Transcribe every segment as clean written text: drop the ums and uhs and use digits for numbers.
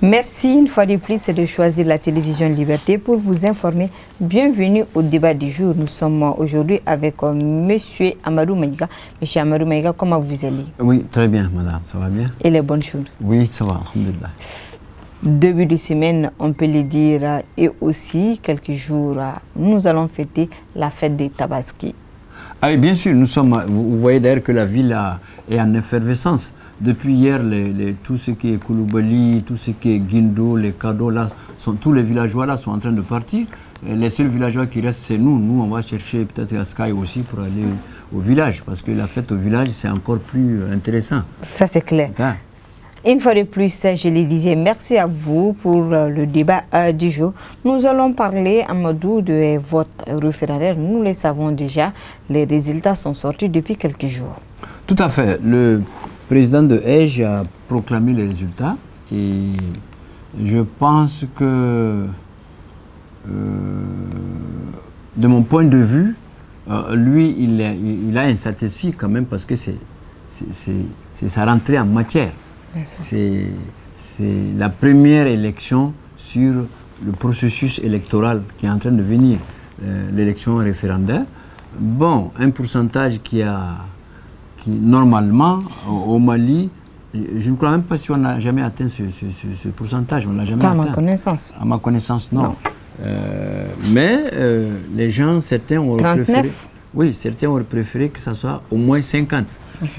Merci une fois de plus de choisir la télévision Liberté pour vous informer. Bienvenue au débat du jour. Nous sommes aujourd'hui avec Monsieur Amadou Maïga. Monsieur Amadou Maïga, comment vous allez? Oui, très bien, madame. Ça va bien? Et les bonnes choses? Oui, ça va, alhamdulillah. Début de semaine, on peut le dire, et aussi quelques jours, nous allons fêter la fête des Tabaski. Ah oui, bien sûr, nous sommes. Vous voyez d'ailleurs que la ville est en effervescence. Depuis hier, tout ce qui est Koulibaly, tout ce qui est Guindo, les cadeaux là, tous les villageois là sont en train de partir. Et les seuls villageois qui restent, c'est nous. Nous, on va chercher peut-être à Sky aussi pour aller au village, parce que la fête au village, c'est encore plus intéressant. Ça, c'est clair. Hein? Une fois de plus, je le disais, merci à vous pour le débat du jour. Nous allons parler, Amadou, de votre référendaire. Nous le savons déjà, les résultats sont sortis depuis quelques jours. Tout à fait. Le président de EJ a proclamé les résultats et je pense que, de mon point de vue, lui, il a insatisfait quand même parce que c'est sa rentrée en matière. C'est la première élection sur le processus électoral qui est en train de venir, l'élection référendaire. Bon, un pourcentage qui normalement, au Mali, je ne crois même pas si on n'a jamais atteint ce pourcentage. On l'a jamais atteint. À ma connaissance. À ma connaissance, non. Mais les gens, certains ont préféré. Oui, certains ont préféré que ça soit au moins 50.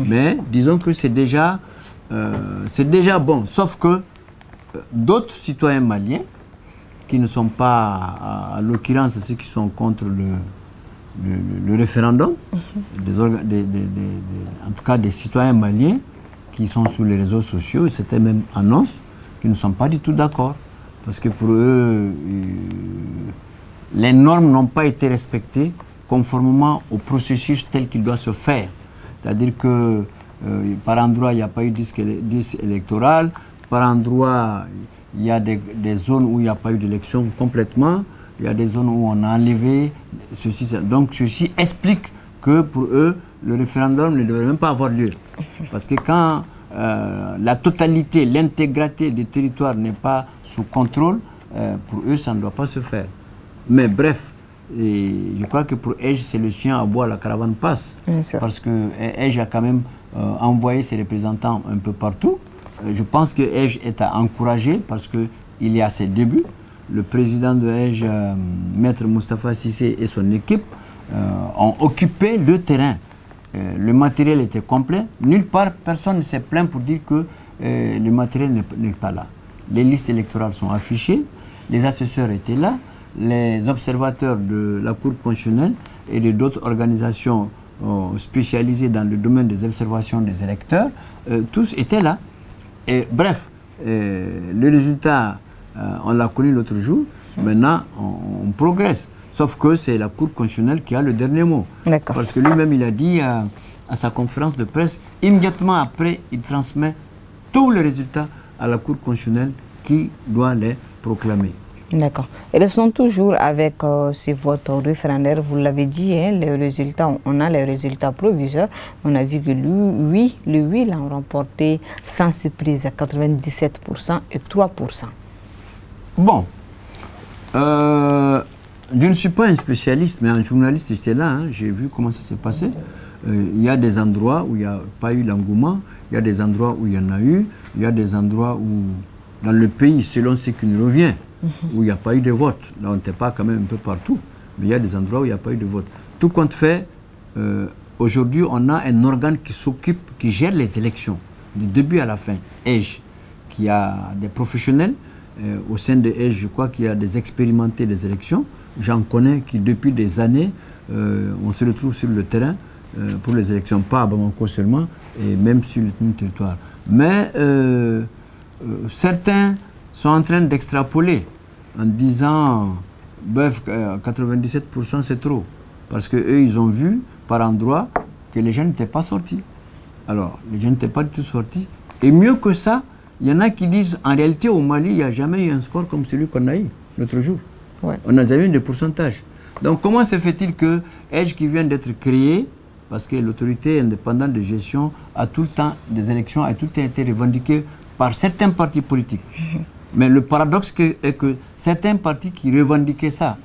Mais disons que c'est déjà bon. Sauf que d'autres citoyens maliens, qui ne sont pas, à l'occurrence, ceux qui sont contre le référendum, en tout cas des citoyens maliens qui sont sur les réseaux sociaux, c'était même annonce, qui ne sont pas du tout d'accord. Parce que pour eux, les normes n'ont pas été respectées conformément au processus tel qu'il doit se faire. C'est-à-dire que par endroit, il n'y a pas eu de disque électoral, par endroit, il y a des zones où il n'y a pas eu d'élection complètement, il y a des zones où on a enlevé ceci. Donc ceci explique que pour eux, le référendum ne devrait même pas avoir lieu. Parce que quand la totalité, l'intégralité des territoires n'est pas sous contrôle, pour eux, ça ne doit pas se faire. Mais bref, je crois que pour EJ, c'est le chien à bois, la caravane passe. Parce que EJ a quand même envoyé ses représentants un peu partout. Je pense que EJ est à encourager parce qu'il est à ses débuts. Le président de EJ, Maître Moustapha Cissé et son équipe ont occupé le terrain. Le matériel était complet. Nulle part, personne ne s'est plaint pour dire que le matériel n'est pas là. Les listes électorales sont affichées, les assesseurs étaient là, les observateurs de la Cour constitutionnelle et d'autres organisations spécialisées dans le domaine des observations des électeurs, tous étaient là. Et bref, le résultat, on l'a connu l'autre jour, maintenant on progresse. Sauf que c'est la Cour constitutionnelle qui a le dernier mot. Parce que lui-même, il a dit à sa conférence de presse, immédiatement après, il transmet tous les résultats à la Cour constitutionnelle qui doit les proclamer. D'accord. Et ils sont toujours avec ces votes référendaires, vous l'avez dit, hein, les résultats, on a les résultats provisoires. On a vu que le oui l'a remporté sans surprise à 97% et 3%. Bon. Je ne suis pas un spécialiste, mais un journaliste, j'étais là, hein, j'ai vu comment ça s'est passé. Il y a des endroits où il n'y a pas eu l'engouement, il y a des endroits où il y en a eu, il y a des endroits où, dans le pays, selon ce qui nous revient, où il n'y a pas eu de vote. Là, on n'était pas quand même un peu partout, mais il y a des endroits où il n'y a pas eu de vote. Tout compte fait, aujourd'hui, on a un organe qui s'occupe, qui gère les élections, du début à la fin, EJ, qui a des professionnels. Au sein de EJ, je crois qu'il y a des expérimentés des élections. J'en connais qui, depuis des années, on se retrouve sur le terrain pour les élections, pas à Bamako seulement, et même sur le territoire. Mais certains sont en train d'extrapoler en disant 97% c'est trop. Parce qu'eux, ils ont vu par endroit que les gens n'étaient pas sortis. Alors, les gens n'étaient pas du tout sortis. Et mieux que ça, il y en a qui disent, en réalité, au Mali, il n'y a jamais eu un score comme celui qu'on a eu l'autre jour. On n'a jamais eu de pourcentage. Donc, comment se fait-il que EJ qui vient d'être créé, parce que l'autorité indépendante de gestion a tout le temps, des élections, a tout le temps été revendiquée par certains partis politiques. Mais le paradoxe est que certains partis qui revendiquaient ça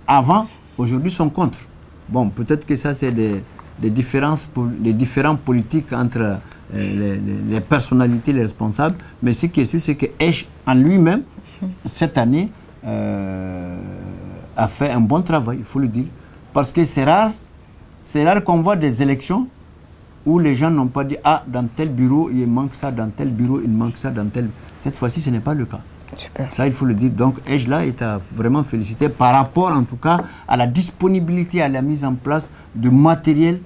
avant, aujourd'hui sont contre. Bon, peut-être que ça, c'est des différences, des différents politiques entre les personnalités, les responsables. Mais ce qui est sûr, c'est que Ech, en lui-même, cette année, a fait un bon travail, il faut le dire. Parce que c'est rare qu'on voit des élections où les gens n'ont pas dit « Ah, dans tel bureau, il manque ça, dans tel bureau, il manque ça, dans tel... » Cette fois-ci, ce n'est pas le cas. Super. Ça, il faut le dire. Donc, Ej-là est à vraiment féliciter par rapport, en tout cas, à la disponibilité, à la mise en place de matériel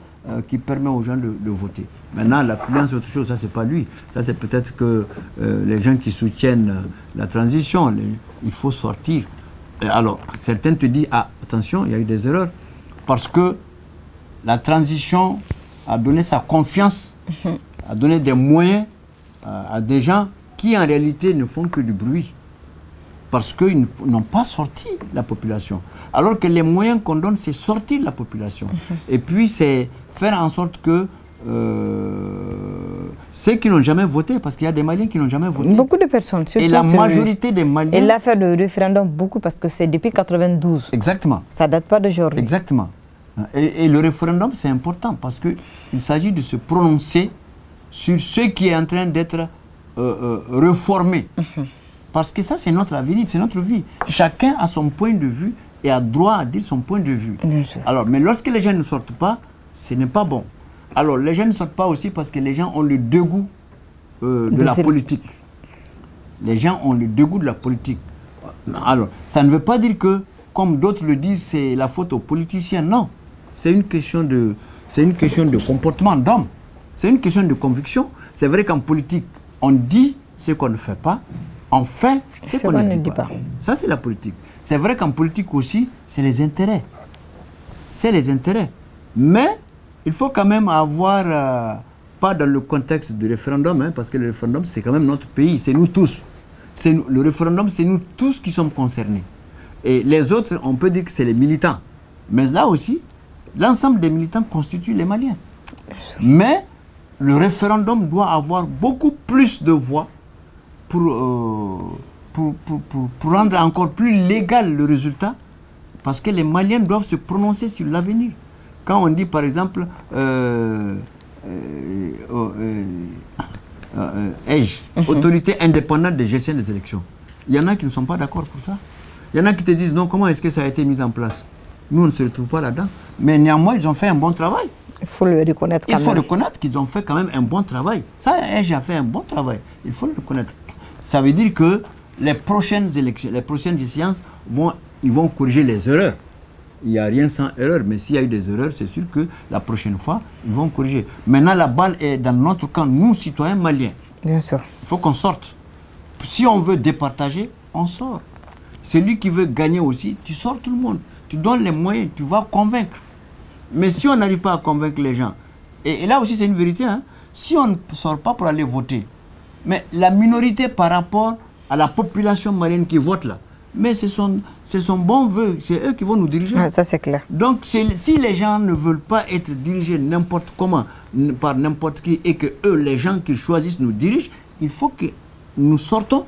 qui permet aux gens de voter. Maintenant, l'affluence, c'est autre chose. Ça, c'est pas lui. Ça, c'est peut-être que les gens qui soutiennent la transition, il faut sortir. Et alors, certains te disent « Ah, attention, il y a eu des erreurs. » Parce que la transition a donné sa confiance, a donné des moyens à des gens qui en réalité ne font que du bruit. Parce qu'ils n'ont pas sorti la population. Alors que les moyens qu'on donne, c'est sortir la population. Et puis, c'est faire en sorte que ceux qui n'ont jamais voté, parce qu'il y a des Maliens qui n'ont jamais voté. Beaucoup de personnes. Et la majorité des Maliens... Et l'affaire du référendum, beaucoup, parce que c'est depuis 92. Exactement. Ça ne date pas d'aujourd'hui. Exactement. Et le référendum, c'est important parce qu'il s'agit de se prononcer sur ce qui est en train d'être réformé. Parce que ça, c'est notre avenir, c'est notre vie. Chacun a son point de vue et a droit à dire son point de vue. Alors, mais lorsque les gens ne sortent pas, ce n'est pas bon. Alors, les gens ne sortent pas aussi parce que les gens ont le dégoût de la politique. Les gens ont le dégoût de la politique. Alors, ça ne veut pas dire que, comme d'autres le disent, c'est la faute aux politiciens. Non. C'est une question de comportement d'homme. C'est une question de conviction. C'est vrai qu'en politique, on dit ce qu'on ne fait pas, on fait ce qu'on ne dit pas. Ça, c'est la politique. C'est vrai qu'en politique aussi, c'est les intérêts. C'est les intérêts. Mais il faut quand même avoir, pas dans le contexte du référendum, hein, parce que le référendum, c'est quand même notre pays, c'est nous tous. Le référendum, c'est nous tous qui sommes concernés. Et les autres, on peut dire que c'est les militants. Mais là aussi, l'ensemble des militants constituent les Maliens. Mais le référendum doit avoir beaucoup plus de voix pour rendre encore plus légal le résultat, parce que les Maliens doivent se prononcer sur l'avenir. Quand on dit par exemple autorité indépendante de gestion des élections, il y en a qui ne sont pas d'accord pour ça. Il y en a qui te disent non, comment est-ce que ça a été mis en place? Nous, on ne se retrouve pas là-dedans. Mais néanmoins, ils ont fait un bon travail. Il faut le reconnaître quand même. Il faut reconnaître qu'ils ont fait quand même un bon travail. Ça, j'ai fait un bon travail. Il faut le reconnaître. Ça veut dire que les prochaines élections, les prochaines séances, ils vont corriger les erreurs. Il n'y a rien sans erreur, mais s'il y a eu des erreurs, c'est sûr que la prochaine fois, ils vont corriger. Maintenant, la balle est dans notre camp, nous, citoyens maliens. Bien sûr. Il faut qu'on sorte. Si on veut départager, on sort. Celui qui veut gagner aussi, tu sors tout le monde. Tu donnes les moyens, tu vas convaincre. Mais si on n'arrive pas à convaincre les gens, et là aussi c'est une vérité, hein, si on ne sort pas pour aller voter, mais la minorité par rapport à la population malienne qui vote là, mais c'est son bon vœu, c'est eux qui vont nous diriger. Ah, ça c'est clair. Donc si les gens ne veulent pas être dirigés n'importe comment, par n'importe qui, et que eux, les gens qu'ils choisissent nous dirigent, il faut que nous sortons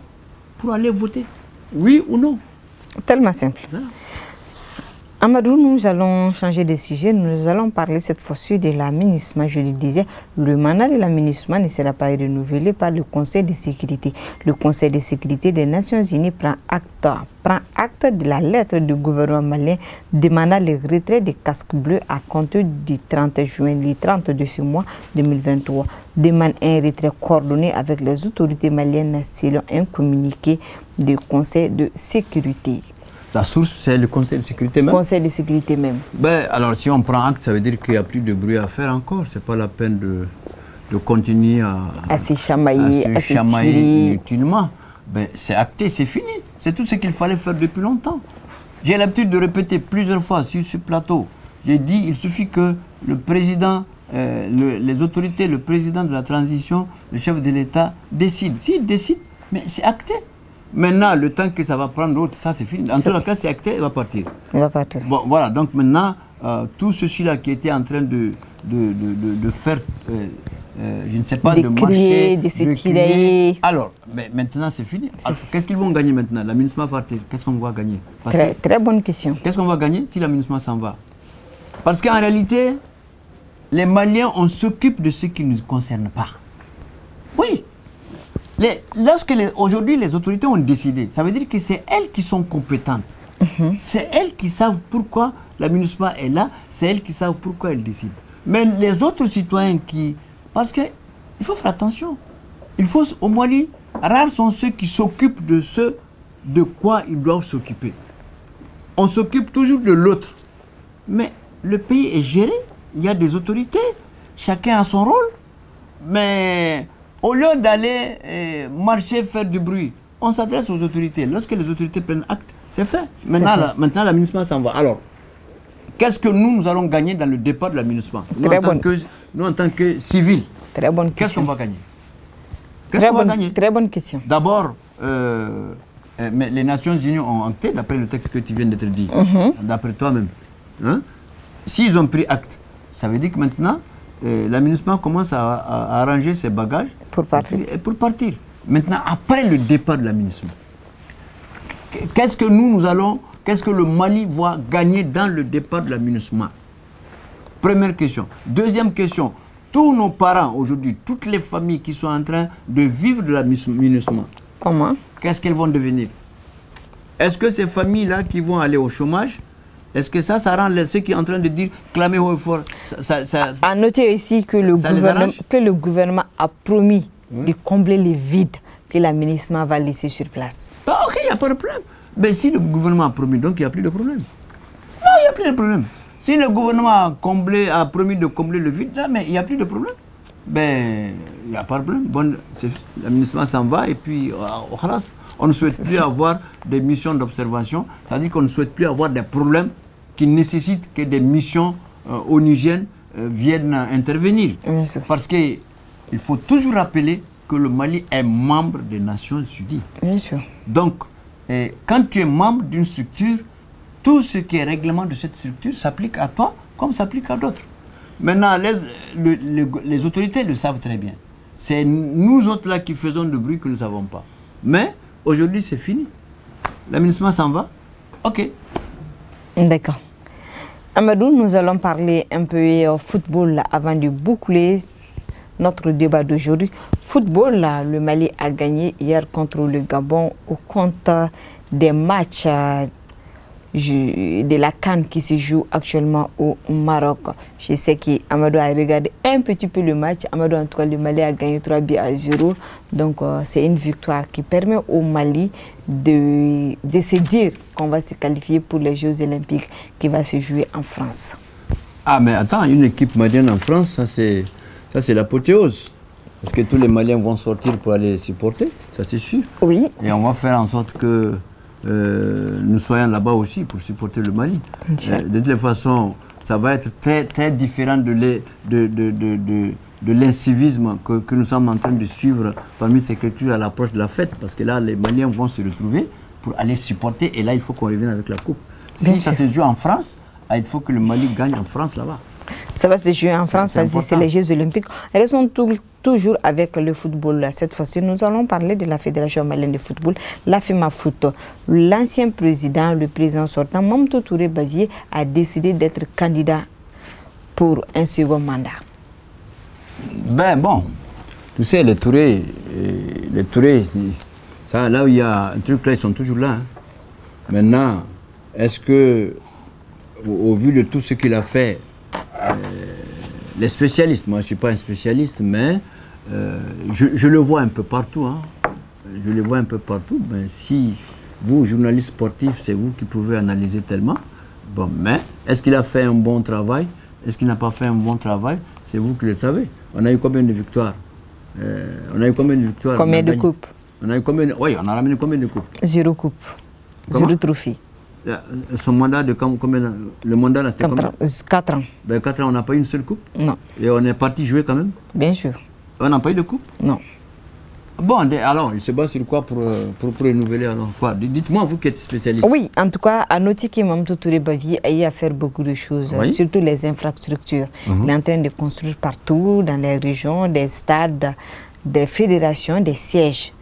pour aller voter. Oui ou non? Tellement simple. Voilà. Amadou, nous allons changer de sujet. Nous allons parler cette fois-ci de l'aménagement. Je le disais, le mandat de l'aménagement ne sera pas renouvelé par le Conseil de sécurité. Le Conseil de sécurité des Nations Unies prend acte de la lettre du gouvernement malien demandant le retrait des casques bleus à compter du 30 juin, le 30 de ce mois 2023. Demande un retrait coordonné avec les autorités maliennes selon un communiqué du Conseil de sécurité. La source, c'est le Conseil de sécurité même? Conseil de sécurité même. Ben, alors, si on prend acte, ça veut dire qu'il n'y a plus de bruit à faire encore. Ce n'est pas la peine de continuer à se chamailler inutilement. Ben, c'est acté, c'est fini. C'est tout ce qu'il fallait faire depuis longtemps. J'ai l'habitude de répéter plusieurs fois sur ce plateau. J'ai dit, il suffit que le président, les autorités, le président de la transition, le chef de l'État décide. S'il décide, mais c'est acté. Maintenant, le temps que ça va prendre l'autre, ça c'est fini. En tout cas, c'est acté, il va partir. Il va partir. Bon, voilà, donc maintenant, tout ceci-là qui était en train de faire, je ne sais pas, de marcher, de se tirer. Alors, Mais maintenant, c'est fini. Qu'est-ce qu'ils vont gagner maintenant? La MINUSMA va partir. Qu'est-ce qu'on va gagner? Très bonne question. Qu'est-ce qu'on va gagner si la MINUSMA s'en va? Parce qu'en réalité, les Maliens, on s'occupe de ce qui ne nous concerne pas. Oui. Aujourd'hui, les autorités ont décidé, ça veut dire que c'est elles qui sont compétentes. C'est elles qui savent pourquoi la MINUSMA est là, c'est elles qui savent pourquoi elles décident. Mais les autres citoyens parce qu'il faut faire attention. Au Mali, rares sont ceux qui s'occupent de ce de quoi ils doivent s'occuper. On s'occupe toujours de l'autre. Mais le pays est géré, il y a des autorités, chacun a son rôle. Mais au lieu d'aller marcher, faire du bruit, on s'adresse aux autorités. Lorsque les autorités prennent acte, c'est fait. Maintenant, la MINUSMA s'en va. Alors, qu'est-ce que nous allons gagner dans le départ de la MINUSMA? Nous, en tant que civils, qu'est-ce qu'on va gagner? Très bonne question. D'abord, mais les Nations Unies ont acté, d'après le texte que tu viens de te dire, d'après toi-même. Hein? S'ils ont pris acte, ça veut dire que maintenant, la MINUSMA commence à arranger ses bagages pour partir. Maintenant, après le départ de la MINUSMA, qu'est-ce que qu'est-ce que le Mali va gagner dans le départ de la MINUSMA? Première question. Deuxième question. Tous nos parents aujourd'hui, toutes les familles qui sont en train de vivre de la MINUSMA, comment? Qu'est-ce qu'elles vont devenir? Est-ce que ces familles-là qui vont aller au chômage, est-ce que ça rend ceux qui sont en train de dire clamer haut et fort? À noter ici que le gouvernement a promis de combler les vides que la MINUSMA va laisser sur place. Ok, il n'y a pas de problème. Mais si le gouvernement a promis, donc il n'y a plus de problème. Non, il n'y a plus de problème. Si le gouvernement a promis de combler le vide, là, mais il n'y a plus de problème. Ben, il n'y a pas de problème. Bon, la MINUSMA s'en va et puis on ne souhaite plus avoir des missions d'observation. C'est-à-dire qu'on ne souhaite plus avoir des problèmes qui nécessitent que des missions onusiennes viennent intervenir. Parce qu'il faut toujours rappeler que le Mali est membre des Nations Unies. Bien sûr. Donc, quand tu es membre d'une structure, tout ce qui est règlement de cette structure s'applique à toi comme s'applique à d'autres. Maintenant, les autorités le savent très bien. C'est nous autres là qui faisons du bruit que nous ne savons pas. Mais aujourd'hui, c'est fini. La MINUSMA s'en va. OK. D'accord. Amadou, nous allons parler un peu football avant de boucler notre débat d'aujourd'hui. Football, le Mali a gagné hier contre le Gabon au compte des matchs de la CAN qui se joue actuellement au Maroc. Je sais qu'Amadou a regardé un petit peu le match. Amadou, en tout cas, le Mali a gagné 3-0. Donc, c'est une victoire qui permet au Mali de se dire qu'on va se qualifier pour les Jeux Olympiques qui va se jouer en France. Ah, mais attends, une équipe malienne en France, ça c'est l'apothéose. Parce que tous les Maliens vont sortir pour aller supporter, ça c'est sûr. Oui. Et on va faire en sorte que nous soyons là-bas aussi pour supporter le Mali. De toutes les façons, ça va être très différent de l'incivisme que nous sommes en train de suivre parmi ces cultures à l'approche de la fête. Parce que là, les Maliens vont se retrouver pour aller supporter. Et là, il faut qu'on revienne avec la coupe. Si ça se joue en France, il faut que le Mali gagne en France là-bas. Ça va se jouer en France parce que c'est les Jeux Olympiques. Restons toujours avec le football. Cette fois-ci, nous allons parler de la Fédération malienne de football, la FEMAFOOT. L'ancien président, le président sortant, Mamadou Touré Bavier, a décidé d'être candidat pour un second mandat. Ben bon, tu sais, les Touré, ça, là où il y a un truc là, ils sont toujours là. Hein. Maintenant, est-ce que, au vu de tout ce qu'il a fait, les spécialistes, moi je ne suis pas un spécialiste, mais je le vois un peu partout. Hein. Je le vois un peu partout. Ben, si vous, journalistes sportifs, c'est vous qui pouvez analyser tellement. Bon, mais est-ce qu'il a fait un bon travail? Est-ce qu'il n'a pas fait un bon travail? C'est vous qui le savez. On a eu combien de victoires? Combien de coupes? Oui, on a ramené combien de coupes? 0 coupe. Comment? 0 trophée. Son mandat de combien? Le mandat là, c'était combien? 4 ans. Ben, 4 ans, on n'a pas eu une seule coupe? Non. Et on est parti jouer quand même? Bien sûr. On n'a pas eu de coupe? Non. Bon, alors, il se base sur quoi pour renouveler alors quoi? Dites-moi, vous qui êtes spécialiste. Oui, en tout cas, à noter que Mamadou Touré Bavier a eu à faire beaucoup de choses, oui. Surtout les infrastructures. Il est en train de construire partout, dans les régions, des stades, des fédérations, des sièges.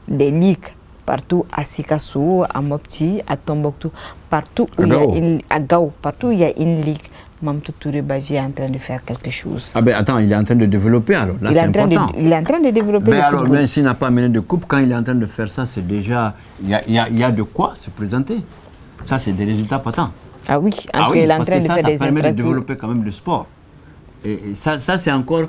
des ligues partout à Sikasso, à Mopti, à Tombouctou, partout où il y a à Gao, partout où il y a une ligue. Mamtou Touré Bavi est en train de faire quelque chose. Ah ben attends, il est en train de développer alors. Là, c'est important. Il est en train de développer mais le alors, football. même s'il n'a pas amené de coupe, quand il est en train de faire ça, c'est déjà... Il y a de quoi se présenter. Ça, c'est des résultats patents. Ah oui, parce il est en que train de ça, faire ça des permet de développer quand même le sport. Et ça c'est encore...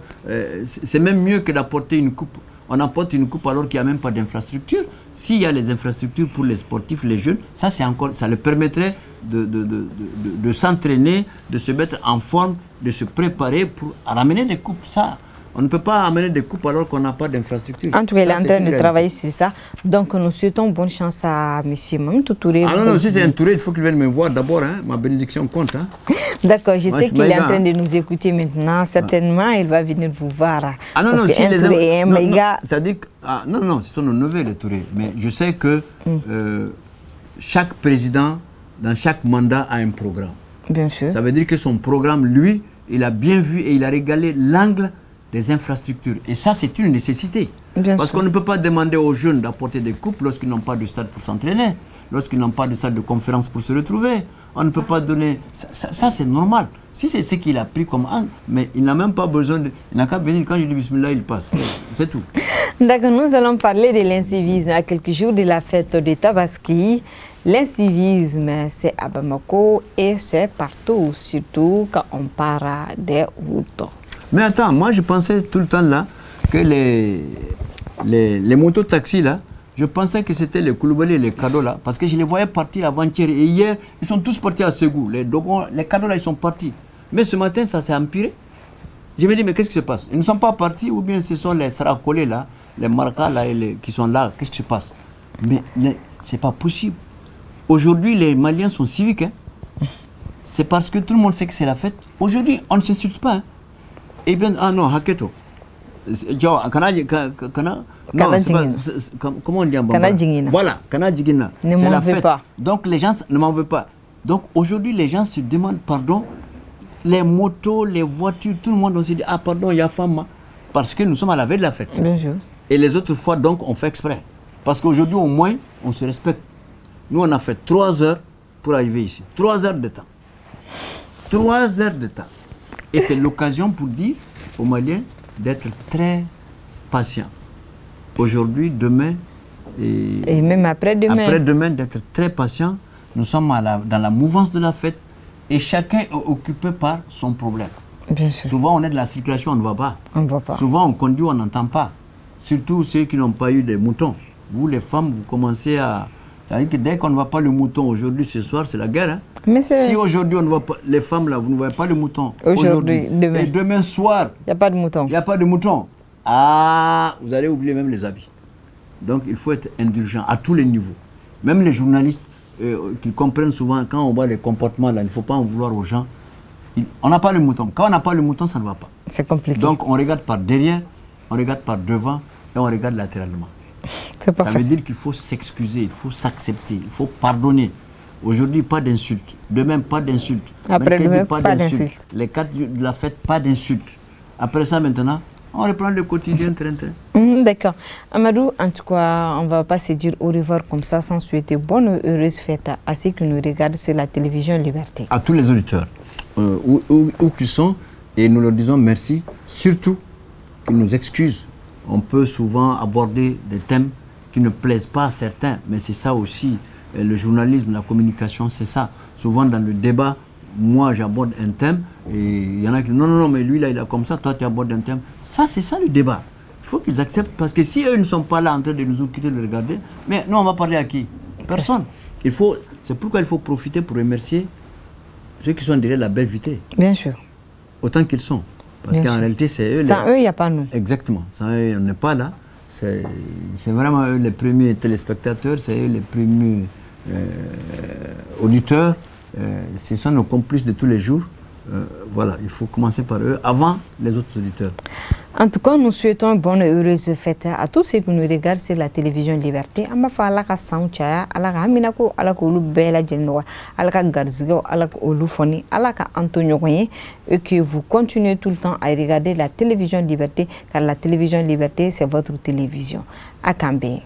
c'est même mieux que d'apporter une coupe. On apporte une coupe alors qu'il n'y a même pas d'infrastructure. S'il y a les infrastructures pour les sportifs, les jeunes, ça, ça leur permettrait de s'entraîner, de se mettre en forme, de se préparer pour ramener des coupes. Ça, on ne peut pas amener des coupes alors qu'on n'a pas d'infrastructure. En tout cas, il est en train de travailler sur ça. Donc, nous souhaitons bonne chance à M. Mamtou Touré. Ah non, si c'est un Touré, il faut qu'il vienne me voir d'abord. Hein. Ma bénédiction compte. Hein. D'accord, je sais qu'il est en train de nous écouter maintenant. Certainement, il va venir vous voir. Ah non, parce non, si les Touré, c'est-à-dire que... Ah, non, ce sont nos neveux, les Touré. Mais je sais que chaque président, dans chaque mandat, a un programme. Bien sûr. Ça veut dire que son programme, lui, il a bien vu et il a régalé l'angle des infrastructures. Et ça, c'est une nécessité. Parce qu'on ne peut pas demander aux jeunes d'apporter des coupes lorsqu'ils n'ont pas de stade pour s'entraîner, lorsqu'ils n'ont pas de stade de conférence pour se retrouver. On ne peut pas donner... Ça c'est normal. Si c'est ce qu'il a pris comme angle, mais il n'a même pas besoin de... Il n'a qu'à venir, quand je dis bismillah, il passe. C'est tout. D'accord, nous allons parler de l'incivisme à quelques jours de la fête de Tabaski. L'incivisme, c'est à Bamako et c'est partout, surtout quand on part des routes. Mais attends, moi je pensais tout le temps là que les motos-taxis là, je pensais que c'était les Koulibaly et les cadeaux là, parce que je les voyais partir avant-hier et hier, ils sont tous partis à Ségou. Les cadeaux là, ils sont partis. Mais ce matin, ça s'est empiré. Je me dis, mais qu'est-ce qui se passe? Ils ne sont pas partis ou bien ce sont les saracolés là, les marcas là qui sont là, qu'est-ce qui se passe? Mais c'est pas possible. Aujourd'hui, les Maliens sont civiques. Hein. C'est parce que tout le monde sait que c'est la fête. Aujourd'hui, on ne s'insulte pas. Hein. Et bien, ah non, Haketo. Non, comment on dit en Bambara? Voilà, Kanadjigina. C'est la fête. Pas. Donc les gens ne m'en veulent pas. Donc aujourd'hui, les gens se demandent pardon. Les motos, les voitures, tout le monde, on se dit, ah pardon, il y a femme. Parce que nous sommes à la veille de la fête. Bien sûr. Et les autres fois, donc, on fait exprès. Parce qu'aujourd'hui, au moins, on se respecte. Nous, on a fait 3 heures pour arriver ici. 3 heures de temps. 3 heures de temps. Et c'est l'occasion pour dire aux Maliens d'être très patients. Aujourd'hui, demain et même après-demain. Après-demain, d'être très patients. Nous sommes dans la mouvance de la fête et chacun est occupé par son problème. Bien sûr. Souvent, on est de la circulation, on ne voit pas. On ne voit pas. Souvent, on conduit, on n'entend pas. Surtout ceux qui n'ont pas eu des moutons. Vous, les femmes, vous commencez à... C'est-à-dire que dès qu'on ne voit pas le mouton aujourd'hui, ce soir, c'est la guerre. Hein? Mais si aujourd'hui, on ne voit pas... Les femmes, là, vous ne voyez pas le mouton. Aujourd'hui, demain. Et demain soir... Il n'y a pas de mouton. Il n'y a pas de mouton. Ah, vous allez oublier même les habits. Donc, il faut être indulgent à tous les niveaux. Même les journalistes qui comprennent souvent, quand on voit les comportements, là, il ne faut pas en vouloir aux gens. On n'a pas le mouton. Quand on n'a pas le mouton, ça ne va pas. C'est compliqué. Donc, on regarde par derrière, on regarde par devant et on regarde latéralement. Ça veut dire qu'il faut s'excuser, il faut s'accepter, il faut pardonner. Aujourd'hui, pas d'insultes. Demain, pas d'insultes. Après-demain, pas d'insultes. Les 4 jours de la fête, pas d'insultes. Après ça, maintenant, on reprend le quotidien, train. D'accord. Amadou, en tout cas, on ne va pas se dire au revoir comme ça sans souhaiter bonne et heureuse fête à ceux qui nous regardent sur la télévision Liberté. À tous les auditeurs, où qu'ils sont, et nous leur disons merci, surtout qu'ils nous excusent. On peut souvent aborder des thèmes qui ne plaisent pas à certains, mais c'est ça aussi, le journalisme, la communication, c'est ça. Souvent dans le débat, moi j'aborde un thème, et il y en a qui disent non, mais lui là il a comme ça, toi tu abordes un thème. Ça, c'est ça le débat. Il faut qu'ils acceptent, parce que si eux ne sont pas là en train de nous occuper, de regarder, mais nous on va parler à qui? Personne. C'est pourquoi il faut profiter pour remercier ceux qui sont derrière la belle vitrine. Bien sûr. Autant qu'ils sont. Parce qu'en réalité, c'est eux. Sans eux, il n'y a pas nous. Exactement. Sans eux, on n'est pas là. C'est vraiment eux les premiers téléspectateurs, c'est eux les premiers auditeurs. Ce sont nos complices de tous les jours. Voilà, il faut commencer par eux avant les autres auditeurs. En tout cas, nous souhaitons une bonne et heureuse fête à tous ceux qui nous regardent sur la télévision Liberté. On va faire la sanchaya, ala ka minako, ala ko lu bela jenwa, ala ka garzigo, ala ko olufoni, ala ka Antonio Goyen, et que vous continuez tout le temps à regarder la télévision Liberté, car la télévision Liberté, c'est votre télévision. À Kambé.